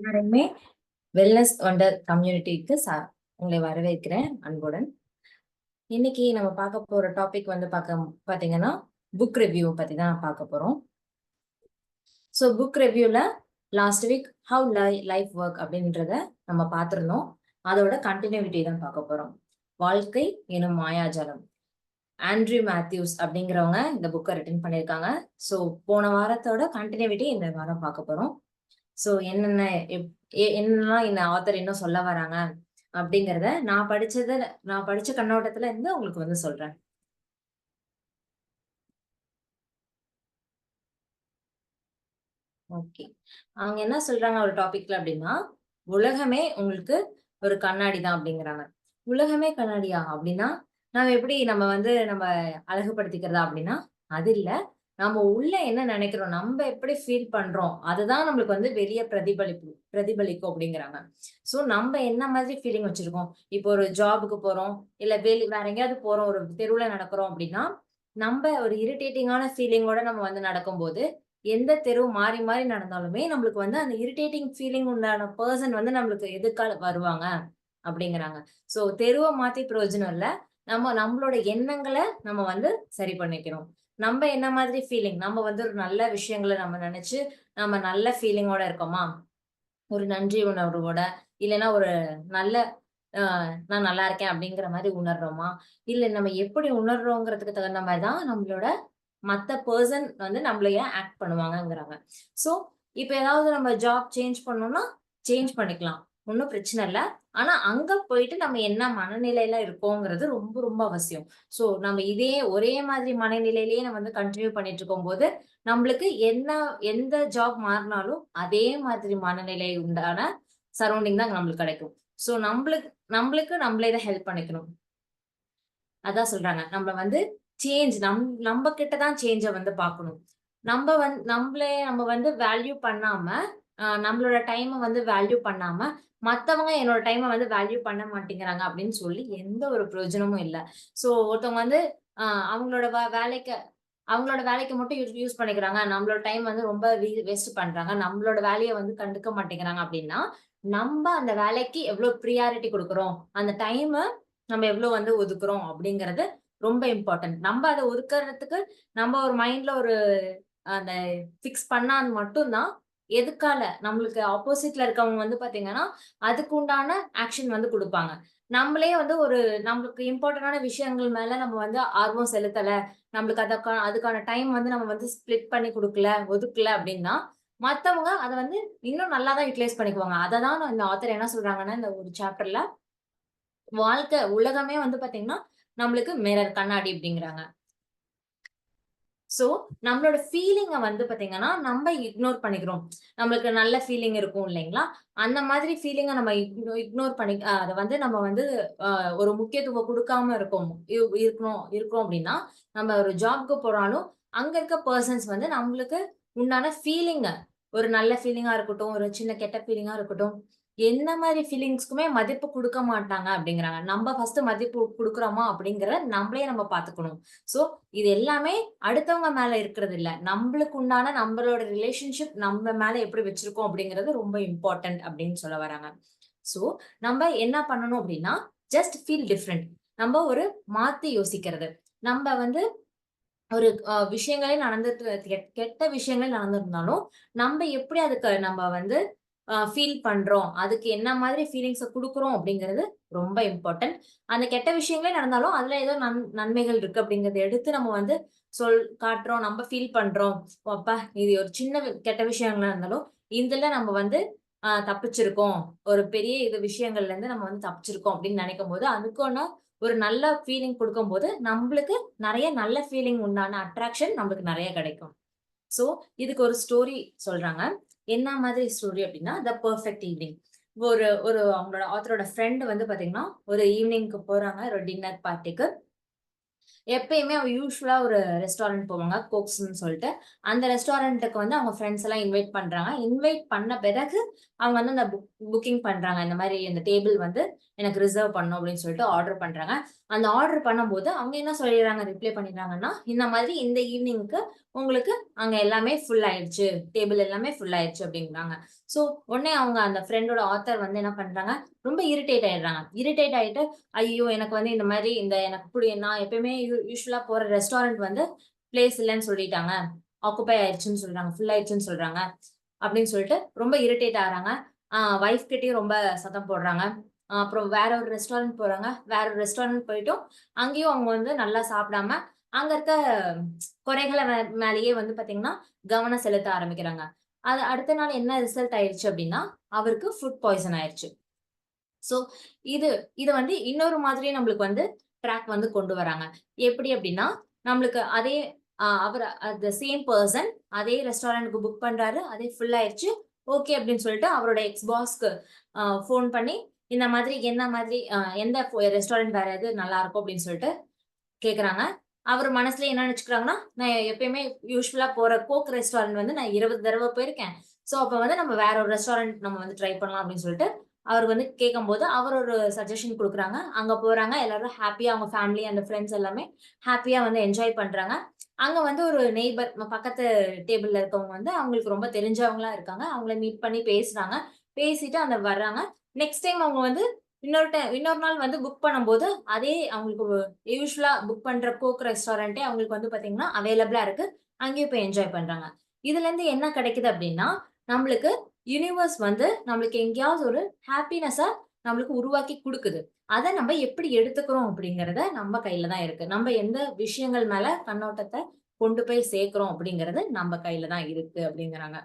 எல்லாருமே wellness wonder கம்யூனிட்டிக்கு உங்களை வரவேற்கிறேன் அன்புடன். இன்னைக்கு நம்ம பார்க்க போற டாபிக் வந்து பாத்தீங்கன்னா புக் ரிவ்யூ பத்தி தான் பார்க்க போறோம். ஸோ புக் ரிவ்யூல last week how life work அப்படின்றத நம்ம பார்த்துருந்தோம். அதோட கண்டினியூட்டி தான் பார்க்க போறோம். வாழ்க்கை எனும் மாயாஜாலம். ஆண்ட்ரியூ மேத்யூஸ் அப்படிங்கிறவங்க இந்த புக்கை ரிட்டன் பண்ணியிருக்காங்க. ஸோ போன வாரத்தோட கண்டினியூட்டி இந்த வாரம் பார்க்க போறோம். ஸோ என்னெல்லாம் இந்த ஆத்தர் இன்னும் சொல்ல வராங்க அப்படிங்கிறத நான் படிச்ச கண்ணோட்டத்துல இருந்து உங்களுக்கு வந்து சொல்றேன். ஓகே, அவங்க என்ன சொல்றாங்க ஒரு டாபிக்ல அப்படின்னா, உலகமே உங்களுக்கு ஒரு கண்ணாடி தான் அப்படிங்கிறாங்க. உலகமே கண்ணாடியா அப்படின்னா நம்ம வந்து நம்ம அழகுபடுத்திக்கிறதா அப்படின்னா அது இல்ல. நம்ம உள்ள என்ன நினைக்கிறோம், நம்ம எப்படி ஃபீல் பண்றோம், அதுதான் நம்மளுக்கு வந்து வெளிய பிரதிபலிக்கும் அப்படிங்கிறாங்க. சோ நம்ம என்ன மாதிரி ஃபீலிங் வச்சிருக்கோம், இப்போ ஒரு ஜாபுக்கு போறோம், இல்ல வேற எங்கேயாவது போறோம், ஒரு தெருவுல நடக்கிறோம் அப்படின்னா, நம்ம ஒரு இரிட்டேட்டிங்கான ஃபீலிங்கோட நம்ம வந்து நடக்கும்போது, எந்த தெரு மாறி மாறி நடந்தாலுமே நம்மளுக்கு வந்து அந்த இரிட்டேட்டிங் ஃபீலிங் உண்டான பர்சன் வந்து நம்மளுக்கு எதுக்கால வருவாங்க அப்படிங்கிறாங்க. சோ தெருவ மாத்தி பிரயோஜனம் இல்ல. நம்மளோட எண்ணங்களை நம்ம வந்து சரி பண்ணிக்கிறோம். நம்ம என்ன மாதிரி ஃபீலிங், நம்ம வந்து ஒரு நல்ல விஷயங்களை நம்ம நினைச்சு நம்ம நல்ல ஃபீலிங்கோட இருக்கோமா, ஒரு நன்றி உணர்வோட, இல்லைன்னா ஒரு நல்ல நான் நல்லா இருக்கேன் அப்படிங்கிற மாதிரி உணர்றோமா, இல்ல நம்ம எப்படி உணர்றோங்கிறதுக்கு தகுந்த மாதிரி தான் நம்மளோட மத்த பர்சன் வந்து நம்மளைய ஆக்ட் பண்ணுவாங்கங்கிறாங்க. சோ இப்ப ஏதாவது நம்ம ஜாப் சேஞ்ச் பண்ணணும்னா சேஞ்ச் பண்ணிக்கலாம், ஒன்னும் பிரச்சனை இல்ல. ஆனா அங்க போயிட்டு நம்ம என்ன மனநிலையில இருக்கோங்கிறது ரொம்ப ரொம்ப அவசியம். சோ நம்ம ஒரே மாதிரி மனநிலையிலேயே நம்ம வந்து கண்டினியூ பண்ணிட்டு இருக்கும்போது, நம்மளுக்கு எந்த ஜாப் மாறினாலும் அதே மாதிரி மனநிலை உண்டான சரௌண்டிங் தான் நம்மளுக்கு கிடைக்கும். சோ நம்மளுக்கு நம்மளுக்கு நம்மளே தான் ஹெல்ப் பண்ணிக்கணும். அதான் சொல்றாங்க. நம்ம வந்து நம்ம கிட்ட தான் சேஞ்ச வந்து பார்க்கணும். நம்ம வந்து வேல்யூ பண்ணாம, நம்மளோட டைம வந்து வேல்யூ பண்ணாம, மத்தவங்க என்னோட டைம வந்து வேல்யூ பண்ண மாட்டேங்கிறாங்க அப்படின்னு சொல்லி எந்த ஒரு பிரயோஜனமும் இல்ல. சோ ஒருத்தவங்க வந்து அ அவங்களோட வேலைக்கு அவங்களோட வேலைக்கு மட்டும் யூஸ் பண்ணிக்கிறாங்க. நம்மளோட டைம் வந்து ரொம்ப வேஸ்ட் பண்றாங்க. நம்மளோட வேலைய வந்து கண்டுக்க மாட்டேங்கிறாங்க அப்படின்னா, நம்ம அந்த வேலைக்கு எவ்வளவு பிரியாரிட்டி குடுக்குறோம், அந்த டைம நம்ம எவ்வளவு வந்து ஒதுக்குறோம் அப்படிங்கிறது ரொம்ப இம்பார்ட்டன்ட். நம்ம அத ஒதுக்குறதுக்கு நம்ம ஒரு மைண்ட்ல ஒரு அந்த ஃபிக்ஸ் பண்ணா மட்டும் தான் நம்மளுக்கு ஆப்போசிட்ல இருக்கவங்க வந்து பாத்தீங்கன்னா, அதுக்கு உண்டான ஆக்ஷன் வந்து குடுப்பாங்க. நம்மளே வந்து நம்மளுக்கு இம்பார்ட்டன்டான விஷயங்கள் மேல நம்ம வந்து ஆர்வம் செலுத்தல, நம்மளுக்கு அதுக்கான டைம் வந்து நம்ம வந்து ஸ்ப்ளிட் பண்ணி குடுக்கல, ஒதுக்கல அப்டின்னா, மத்தவங்க அத வந்து இன்னும் நல்லா தான் யுட்டிலைஸ் பண்ணிக்குவாங்க. அததான் இந்த ஆத்தர் என்ன சொல்றாங்கன்னா, இந்த ஒரு சாப்டர்ல உலகமே வந்து பாத்தீங்கன்னா, நம்மளுக்கு மிரர் கண்ணாடி அப்டிங்கிறாங்க. சோ, நம்மளோட ஃபீலிங்க வந்து பாத்தீங்கன்னா, நம்ம இக்னோர் பண்ணிக்கிறோம். நம்மளுக்கு நல்ல ஃபீலிங் இருக்கும் இல்லைங்களா? அந்த மாதிரி ஃபீலிங்க நம்ம இக்னோர் பண்ணி அத வந்து நம்ம வந்து ஒரு முக்கியத்துவம் குடுக்காம இருக்கிறோம் அப்டின்னா, நம்ம ஒரு ஜாப்க்கு போனாலும், அங்க இருக்க பெர்சன்ஸ் வந்து நம்மளுக்கு உண்டான ஃபீலிங்க, ஒரு நல்ல ஃபீலிங்கா இருக்கட்டும், ஒரு சின்ன கெட்ட ஃபீலிங்கா இருக்கட்டும், எந்த மாரி ஃபீலிங்ஸ்க்குமே மதிப்பு குடுக்க மாட்டாங்க அப்டிங்கிறாங்க. நம்ம ஃபர்ஸ்ட் மதிப்பு குடுக்குறோமா அப்டிங்கிறத நம்மளே நம்ம பாத்துக்கணும். சோ, இது எல்லாமே அடுத்தவங்க மேல இருக்கிறது இல்ல. நம்மளுக்கு உண்டான நம்மளோட ரிலேஷன்ஷிப் நம்ம மேல எப்படி வச்சிருக்கோம் அப்படிங்கிறது ரொம்ப இம்பார்ட்டன்ட் அப்படின்னு சொல்ல வராங்க. சோ, நம்ம என்ன பண்ணணும் அப்படின்னா, ஜஸ்ட் ஃபீல் டிஃபரெண்ட். நம்ம ஒரு மாத்தி யோசிக்கிறது. நம்ம வந்து ஒரு விஷயங்களே நடந்துட்டு கெட்ட விஷயங்களே நடந்திருந்தாலும், நம்ம எப்படி அதுக்கு நம்ம வந்து ஃபீல் பண்றோம், அதுக்கு என்ன மாதிரி ஃபீலிங்ஸ குடுக்குறோம் அப்படிங்கிறது ரொம்ப இம்பார்ட்டன்ட். அந்த கெட்ட விஷயங்களே நடந்தாலும், அதுல ஏதோ நன்மைகள் இருக்கு அப்படிங்கிறத எடுத்து நம்ம வந்து காட்டுறோம், நம்ம ஃபீல் பண்றோம். "ஓ அப்பா! இது ஒரு சின்ன கெட்ட விஷயங்களா இருந்தாலும், இதுல நம்ம வந்து தப்பிச்சிருக்கோம். ஒரு பெரிய விஷயங்கள்ல இருந்து நம்ம வந்து தப்பிச்சிருக்கோம் அப்படின்னு நெனைக்கும்போது, அதுக்கான ஒரு நல்ல ஃபீலிங் குடுக்கும்போது, நம்பளுக்கு நெறைய நல்ல ஃபீலிங் உண்டான அட்ராக்ஷன் நம்மளுக்கு நெறைய கிடைக்கும். சோ, இதுக்கு ஒரு ஸ்டோரி சொல்றாங்க. என்ன மாதிரி ஸ்டோரி அப்டின்னா, "த பெர்ஃபெக்ட் ஈவ்னிங்." ஒரு ஒரு அவங்களோட ஆத்தரோட ஃப்ரெண்ட் வந்து பாத்தீங்கன்னா, ஒரு ஈவ்னிங்க்கு போறாங்க. ஒரு டின்னர் பார்ட்டிக்கு. எப்பயுமே அவ யூசுவலா ஒரு ரெஸ்டாரண்ட் போவாங்க. கோக்ஸ்ன்னு சொல்ட்டு. அந்த ரெஸ்டாரண்ட்டுக்கு வந்து அவங்க ஃபிரெண்ட்ஸ் எல்லாம் இன்வைட் பண்றாங்க. இன்வைட் பண்ண பிறகு அவங்க வந்து அந்த புக்கிங் பண்றாங்க. இந்த மாரி இந்த டேபிள் வந்து எனக்கு ரிசர்வ் பண்ணணும் அப்படின்னு சொல்லிட்டு ஆர்டர் பண்றாங்க. அந்த ஆர்டர் பண்ணும்போது அவங்க என்ன சொல்லிடுறாங்க, ரிப்ளை பண்ணிடுறாங்கன்னா, இந்த மாதிரி இந்த ஈவ்னிங்க்கு உங்களுக்கு அங்க எல்லாமே ஃபுல் ஆயிடுச்சு. டேபிள் எல்லாமே ஃபுல் ஆயிடுச்சு அப்படிங்கிறாங்க. சோ உடனே அவங்க அந்த ஃப்ரெண்டோட ஆத்தர் வந்து என்ன பண்றாங்க, ரொம்ப இரிட்டேட் ஆயிடுறாங்க. இரிட்டேட் ஆயிட்டு, ஐயோ! எனக்கு வந்து இந்த மாரி எனக்கு நான் எப்பயுமே யூசுவலா போற ரெஸ்டாரண்ட் வந்து பிளேஸ் இல்லன்னு சொல்லிட்டாங்க. ஆக்குபை ஆயிடுச்சுன்னு சொல்றாங்க. ஃபுல் ஆயிடுச்சுன்னு சொல்றாங்க. அப்படின்னு சொல்லிட்டு ரொம்ப இரிட்டேட் ஆகுறாங்க. வைஃப் கிட்டயும் ரொம்ப சத்தம் போடுறாங்க. அப்புறம் வேற ஒரு ரெஸ்டாரண்ட் போறாங்க. வேற ஒரு ரெஸ்டாரண்ட் போயிட்டும், அங்கேயும் அவங்க வந்து நல்லா சாப்பிடாம, அங்க இருக்க குறைகள மேலேயே வந்து பார்த்தீங்கன்னா, கவனம் செலுத்த ஆரம்பிக்கிறாங்க. அது அடுத்த நாள் என்ன ரிசல்ட் ஆயிருச்சு அப்டின்னா, அவருக்கு ஃபுட் பாய்சன் ஆயிருச்சு. சோ இது இது வந்து இன்னொரு மாதிரி நம்மளுக்கு வந்து ட்ராக் வந்து கொண்டு வராங்க. எப்படி அப்டின்னா, நம்மளுக்கு அதே அவரு த சேம் பெர்சன் அதே ரெஸ்டாரண்ட்க்கு புக் பண்றாரு. அதே ஃபுல் ஆயிருச்சு. ஓகே அப்டின்னு சொல்லிட்டு அவரோட எக்ஸ் பாஸ்க்கு ஃபோன் பண்ணி, இந்த மாதிரி என்ன மாதிரி எந்த ரெஸ்டாரண்ட் வேற எது நல்லாருக்கும் அப்டின்னு சொல்லிட்டு கேக்குறாங்க. அவரு மனசுலயே என்ன நெனச்சுக்கிறாங்கன்னா, நான் எப்பயுமே யூசுவலா போற கோக் ரெஸ்டாரண்ட் வந்து நான் 20 தடவ போயிருக்கேன். சோ, அப்ப வந்து நம்ம வேற ஒரு ரெஸ்டாரண்ட் நம்ம வந்து ட்ரை பண்ணலாம் அப்படின்னு சொல்லிட்டு, அவரு வந்து கேட்கும்போது, அவர் ஒரு சஜஷன் குடுக்குறாங்க. அங்க போறாங்க. எல்லாரும் ஹேப்பியா அவங்க ஃபேமிலி அண்ட் ஃபிரெண்ட்ஸ் எல்லாமே ஹேப்பியா வந்து என்ஜாய் பண்றாங்க. அங்க வந்து ஒரு நெய்பர் பக்கத்து டேபிள்ல இருக்கவங்க வந்து அவங்களுக்கு ரொம்ப தெரிஞ்சவங்களா இருக்காங்க. அவங்கள மீட் பண்ணி பேசுறாங்க. பேசிட்டு அந்த வர்றாங்க. நெக்ஸ்ட் டைம் அவங்க வந்து இன்னொரு நாள் வந்து புக் பண்ணும்போது, அதே அவங்களுக்கு யூசுவலா புக் பண்ற கோக் ரெஸ்டாரண்ட்டே அவங்களுக்கு வந்து பார்த்தீங்கன்னா, அவைலபிளா இருக்கு. அங்கேயும் போய் என்ஜாய் பண்றாங்க. இதுலருந்து என்ன கிடைக்குது அப்டின்னா, நம்மளுக்கு யுனிவர்ஸ் வந்து நம்மளுக்கு எங்கேயாவது ஒரு ஹாப்பினஸ நம்மளுக்கு உருவாக்கி குடுக்குது. அத நம்ம எப்படி எடுத்துக்கிறோம் அப்படிங்கிறத நம்ம கையில தான் இருக்கு. நம்ம எந்த விஷயங்கள் மேல கண்ணோட்டத்த கொண்டு போய் சேர்க்கிறோம் அப்படிங்கிறது நம்ம கையில தான் இருக்கு அப்படிங்கிறாங்க.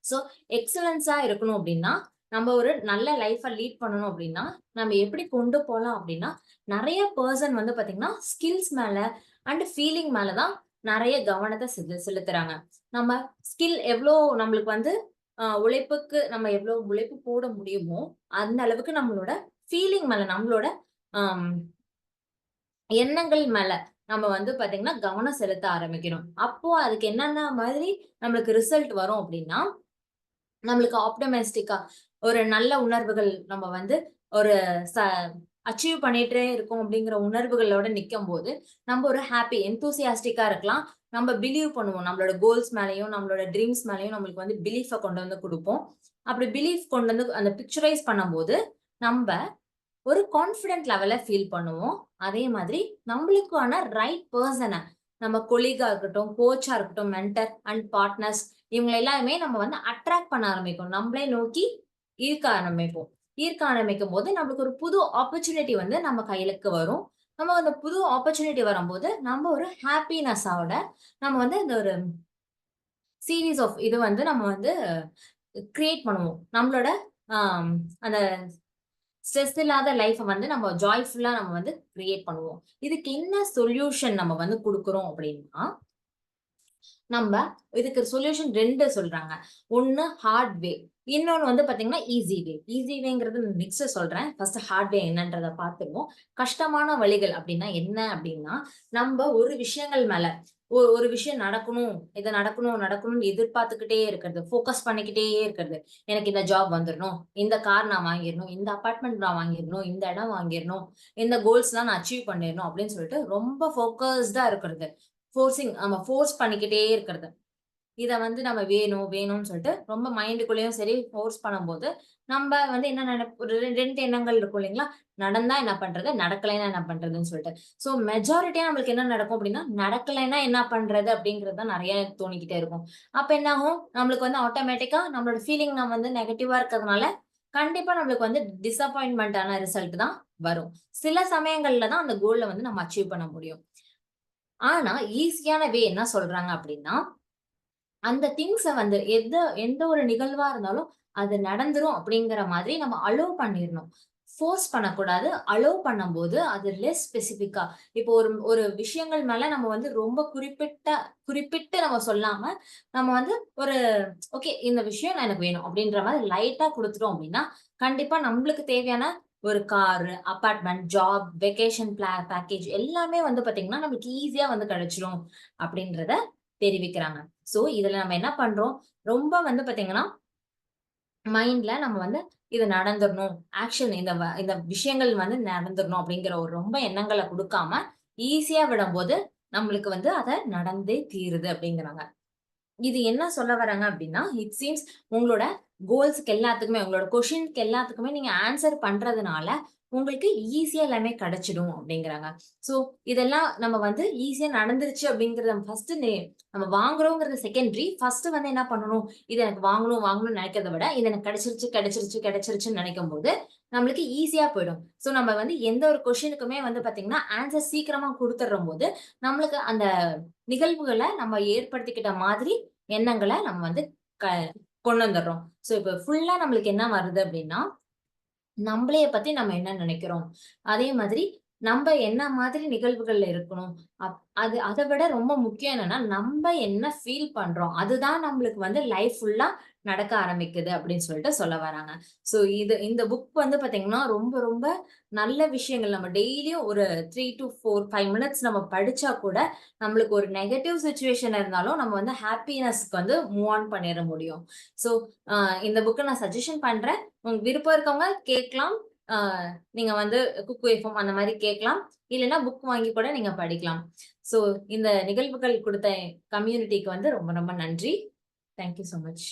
சோ, எக்ஸலன்ஸா இருக்கணும் அப்டின்னா, நம்ம ஒரு நல்ல லைஃப லீட் பண்ணணும் அப்டின்னா, நம்ம எப்படி கொண்டு போலாம் அப்டின்னா, நெறைய பெர்சன் வந்து பாத்தீங்கன்னா, ஸ்கில்ஸ் மேல அண்ட் ஃபீலிங் மேல தான் நெறைய கவனத்த செலுத்துறாங்க. நம்ம ஸ்கில் எவ்ளோ நம்மளுக்கு வந்து உழைப்புக்கு நம்ம எவ்ளோ உழைப்பு போட முடியுமோ, அந்த அளவுக்கு நம்மளோட ஃபீலிங் மேல, நம்மளோட அம் எண்ணங்கள் மேல நம்ம வந்து பாத்தீங்கன்னா, கவனம் செலுத்த ஆரம்பிக்கணும். அப்போ அதுக்கு என்னென்ன மாதிரி நம்மளுக்கு ரிசல்ட் வரும் அப்டின்னா, நம்மளுக்கு ஆப்டமிஸ்டிக்கா ஒரு நல்ல உணர்வுகள் நம்ம வந்து ஒரு ச அச்சீவ் பண்ணிட்டே இருக்கோம் அப்படிங்கிற உணர்வுகளோட நிக்கும்போது, நம்ம ஒரு ஹாப்பி எந்தூசியாஸ்டிக்கா இருக்கலாம். நம்ம பிலீவ் பண்ணுவோம். நம்மளோட கோல்ஸ் மேலயும், நம்மளோட ட்ரீம்ஸ் மேலயும் நம்மளுக்கு வந்து பிலீஃப கொண்டு வந்து குடுப்போம். அப்படி பிலீஃப் கொண்டு வந்து அந்த பிக்சரைஸ் பண்ணும்போது, நம்ப ஒரு கான்ஃபிடென்ட் லெவல்ல ஃபீல் பண்ணுவோம். அதே மாதிரி நம்மளுக்கான ரைட் பெர்சன நம்ம கொலீகா இருக்கட்டும், கோச்சா இருக்கட்டும், மென்டர் அண்ட் பார்ட்னர்ஸ் இவங்கள எல்லாருமே நம்ம வந்து அட்ராக்ட் பண்ண ஆரம்பிக்கும். நம்மளே நோக்கி ஈர்க்க ஆரம்பிப்போம். ஈர்க்க ஆரம்பிக்கும்போது நம்மளுக்கு ஒரு புது ஆப்பர்ச்சுனிட்டி வந்து நம்ம கையிலுக்கு வரும். நம்ம அந்த புது ஆப்பர்ச்சுனிட்டி வரும்போது, நம்ம ஒரு ஹாப்பினஸோட நம்ம வந்து இந்த ஒரு சீரிஸ் ஆஃப் இது வந்து நம்ம வந்து கிரியேட் பண்ணுவோம். நம்மளோட ஆம் அந்த ஸ்ட்ரெஸ் இல்லாத லைஃப்ப வந்து நம்ம ஜாய்ஃபுல்லா நம்ம வந்து கிரியேட் பண்ணுவோம். இதுக்கு என்ன சொல்யூஷன் நம்ம வந்து குடுக்குறோம் அப்டின்னா, நம்ப இதுக்கு சொல்யூஷன் 2 சொல்றாங்க. ஒண்ணு ஹார்ட் வே. இன்னொன்னு வந்து பார்த்தீங்கன்னா, ஈஸி வே. ஈஸி வேங்கிறது நெக்ஸ்ட் சொல்றேன். ஃபர்ஸ்ட் ஹார்ட் வே என்னன்றத பார்த்துருவோம். கஷ்டமான வழிகள் அப்டின்னா என்ன அப்டின்னா, நம்ப ஒரு விஷயங்கள் மேல ஒரு விஷயம் நடக்கணும், இது நடக்கணும், நடக்கணும்னு எதிர்பார்த்துக்கிட்டே இருக்கிறது. ஃபோக்கஸ் பண்ணிக்கிட்டே இருக்கிறது. எனக்கு இந்த ஜாப் வந்துரணும், இந்த கார் நான் வாங்கிரணும், இந்த அபார்ட்மெண்ட் நான் வாங்கிரணும், இந்த இடம் வாங்கிரணும், இந்த கோல்ஸ்லாம் நான் அச்சீவ் பண்ணிரணும் அப்டின்னு சொல்லிட்டு ரொம்ப ஃபோக்கஸ்டா இருக்கிறது. ஃபோர்ஸ் பண்ணிக்கிட்டே இருக்கிறது. இத வந்து நம்ம வேணும், வேணும்னு சொல்லிட்டு ரொம்ப மைண்டுக்குள்ளேயும் சரி ஃபோர்ஸ் பண்ணும்போது, நம்ப வந்து என்ன ஒரு 2 எண்ணங்கள் இருக்கும் இல்லைங்களா? நடந்தா என்ன பண்றது? நடக்கலைன்னா என்ன பண்றதுன்னு சொல்லிட்டு. ஸோ மெஜாரிட்டியா நம்மளுக்கு என்ன நடக்கும் அப்டின்னா, நடக்கலைன்னா என்ன பண்றது? அப்டிங்கிறது தான் நெறைய தோணிக்கிட்டே இருக்கும். அப்ப என்ன ஆகும்? நம்மளுக்கு வந்து ஆட்டோமேட்டிக்கா நம்மளோட ஃபீலிங் நம்ம வந்து நெகட்டிவா இருக்கிறதுனால, கண்டிப்பா நம்மளுக்கு வந்து டிசப்பாயின்ட்மென்ட் ஆன ரிசல்ட் தான் வரும். சில சமயங்கள்ல தான் அந்த கோல்ல வந்து நம்ம அச்சீவ் பண்ண முடியும். ஆனா, ஈஸியான வே என்ன சொல்றாங்க அப்டின்னா, அந்த திங்ஸ வந்து எந்த ஒரு நிகழ்வா இருந்தாலும், அது நடந்துரும் அப்படிங்கிற மாதிரி நம்ம அலோவ் பண்ணிறணும். ஃபோர்ஸ் பண்ணக்கூடாது. அலோவ் பண்ணும்போது, அது லெஸ் ஸ்பெசிஃபிக்கா இப்போ ஒரு ஒரு விஷயங்கள் மேல நம்ம வந்து ரொம்ப குறிப்பிட்டு நம்ம சொல்லாம, நம்ம வந்து ஒரு ஓகே இந்த விஷயம் எனக்கு வேணும் அப்படின்ற மாரி லைட்டா குடுத்துட்டோம் அப்படின்னா, கண்டிப்பா நம்மளுக்கு தேவையான ஒரு car, apartment, job, vacation package எல்லாமே வந்து பாத்தீங்கன்னா, நமக்கு ஈஸியா வந்து கிடைச்சிரும் அப்படின்றத தெரிவிக்கிறாங்க. சோ, இதுல நம்ம என்ன பண்றோம், ரொம்ப வந்து பாத்தீங்கன்னா, மைண்ட்ல நம்ம வந்து இது நடந்துரணும். ஆக்ஷன் இந்த விஷயங்கள் வந்து நடந்துரணும் அப்படிங்கிற ஒரு ரொம்ப எண்ணங்கள குடுக்காம, ஈஸியா விடும்போது, நம்மளுக்கு வந்து அத நடந்தே தீருது அப்படிங்கிறாங்க. இது என்ன சொல்ல வராங்க அப்டின்னா, இட் சீம்ஸ் உங்களோட கோல்ஸ்க்கு எல்லாத்துக்குமே, உங்களோட கொஸ்டின்க்கு எல்லாத்துக்குமே நீங்க ஆன்சர் பண்றதுனால, உங்களுக்கு ஈஸியா எல்லாமே கிடைச்சிடும் அப்டிங்கிறாங்க. ஸோ இதெல்லாம் நம்ம வந்து ஈஸியா நடந்துருச்சு அப்டிங்கிறத ஃபர்ஸ்ட்டு நம்ம வாங்குறோங்கிறது செகண்டரி. ஃபர்ஸ்ட்டு வந்து என்ன பண்ணணும்? இது எனக்கு வாங்கணும், வாங்கணும்னு நெனைக்கிறத விட, இது எனக்கு கிடைச்சிருச்சு, கிடைச்சிருச்சு, கிடைச்சிருச்சுன்னு நெனைக்கும்போது, நம்மளுக்கு ஈஸியா போயிடும். ஸோ நம்ம வந்து எந்த ஒரு கொஸ்டினுக்குமே வந்து பார்த்தீங்கன்னா, ஆன்சர் சீக்கிரமா குடுத்துர்றம்போது, நம்மளுக்கு அந்த நிகழ்வுகள நம்ம ஏற்படுத்திக்கிட்ட மாதிரி எண்ணங்கள நம்ம வந்து க கொண்டு வந்துர்றோம். ஸோ இப்ப ஃபுல்லா நம்மளுக்கு என்ன வருது அப்டின்னா, நம்பளைய பத்தி நம்ம என்ன நெனைக்கிறோம்? அதே மாதிரி நம்ப என்ன மாதிரி நிகழ்வுகள்ல இருக்கணும்? அது அத விட ரொம்ப முக்கியம் என்னன்னா, நம்ப என்ன ஃபீல் பண்றோம்? அதுதான் நம்மளுக்கு வந்து லைஃப் ஃபுல்லா நடக்க ஆரம்பிக்குது அப்படின்னு சொல்லிட்டு சொல்ல வராங்க. ஸோ இந்த புக் வந்து பார்த்தீங்கன்னா, ரொம்ப ரொம்ப நல்ல விஷயங்கள் நம்ம டெய்லியும் ஒரு 3 டூ 5 மினிட்ஸ் நம்ம படிச்சா கூட, நம்மளுக்கு ஒரு நெகட்டிவ் சிச்சுவேஷன் இருந்தாலும், நம்ம வந்து ஹாப்பினஸ்க்கு வந்து மூவ் ஆன் பண்ணிற முடியும். ஸோ அ இந்த புக்க நான் சஜஷன் பண்றேன். உங்களுக்கு விருப்பம் இருக்கவங்க கேட்கலாம். ஆ நீங்க வந்து குக்கு எஃப்எம் அந்த மாரி கேட்கலாம். இல்லன்னா புக் வாங்கி கூட நீங்க படிக்கலாம். ஸோ இந்த நிகழ்வுகள் குடுத்த கம்யூனிட்டிக்கு வந்து ரொம்ப ரொம்ப நன்றி. Thank you so much.